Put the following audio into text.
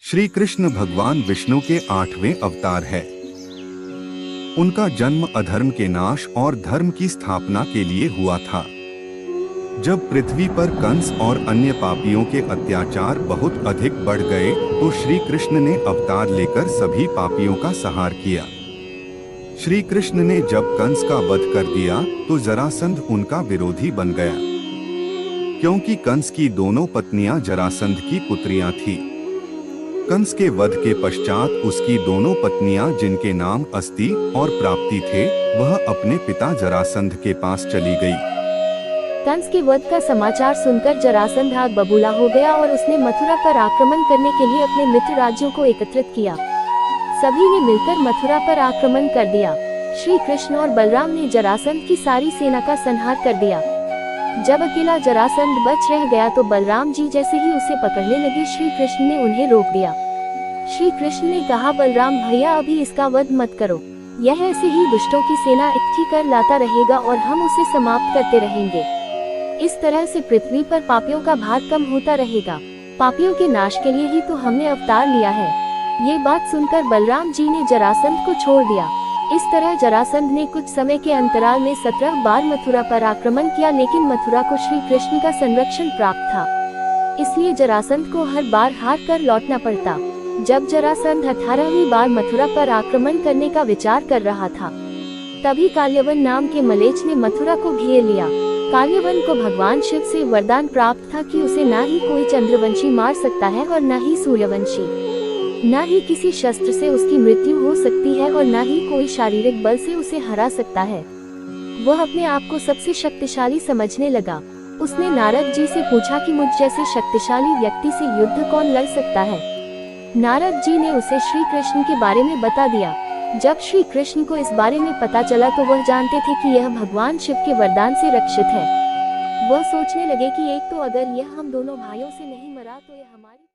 श्री कृष्ण भगवान विष्णु के 8वें अवतार है। उनका जन्म अधर्म के नाश और धर्म की स्थापना के लिए हुआ था। जब पृथ्वी पर कंस और अन्य पापियों के अत्याचार बहुत अधिक बढ़ गए तो श्री कृष्ण ने अवतार लेकर सभी पापियों का संहार किया। श्री कृष्ण ने जब कंस का वध कर दिया तो जरासंध उनका विरोधी बन गया, क्योंकि कंस की दोनों पत्नियां जरासंध की पुत्रियां थीं। कंस के वध के पश्चात उसकी दोनों पत्नियां, जिनके नाम अस्ति और प्राप्ति थे, वह अपने पिता जरासंध के पास चली गई। कंस के वध का समाचार सुनकर जरासंध आग बबूला हो गया और उसने मथुरा पर आक्रमण करने के लिए अपने मित्र राज्यों को एकत्रित किया। सभी ने मिलकर मथुरा पर आक्रमण कर दिया। श्री कृष्ण और बलराम ने जरासंध की सारी सेना का संहार कर दिया। जब अकेला जरासंध बच रह गया तो बलराम जी जैसे ही उसे पकड़ने लगे, श्री कृष्ण ने उन्हें रोक दिया। श्री कृष्ण ने कहा, बलराम भैया, अभी इसका वध मत करो। यह ऐसे ही दुष्टों की सेना इकट्ठी कर लाता रहेगा और हम उसे समाप्त करते रहेंगे। इस तरह से पृथ्वी पर पापियों का भार कम होता रहेगा। पापियों के नाश के लिए ही तो हमने अवतार लिया है। ये बात सुनकर बलराम जी ने जरासंध को छोड़ दिया। इस तरह जरासंध ने कुछ समय के अंतराल में 17 बार मथुरा पर आक्रमण किया, लेकिन मथुरा को श्री कृष्ण का संरक्षण प्राप्त था, इसलिए जरासंध को हर बार हार कर लौटना पड़ता। जब जरासंध 18वीं बार मथुरा पर आक्रमण करने का विचार कर रहा था, तभी काल्यवन नाम के मलेच्छ ने मथुरा को घेर लिया। काल्यवन को भगवान शिव से वरदान प्राप्त था कि उसे ना ही कोई चंद्रवंशी मार सकता है और न ही सूर्यवंशी। न ही किसी शस्त्र से उसकी मृत्यु हो सकती है और न ही कोई शारीरिक बल से उसे हरा सकता है। वह अपने आप को सबसे शक्तिशाली समझने लगा। उसने नारद जी से पूछा कि मुझ जैसे शक्तिशाली व्यक्ति से युद्ध कौन लड़ सकता है। नारद जी ने उसे श्री कृष्ण के बारे में बता दिया। जब श्री कृष्ण को इस बारे में पता चला तो वह जानते थे कि यह भगवान शिव के वरदान से रक्षित है। वह सोचने लगे कि एक तो अगर यह हम दोनों भाइयों से नहीं मरा तो यह हमारी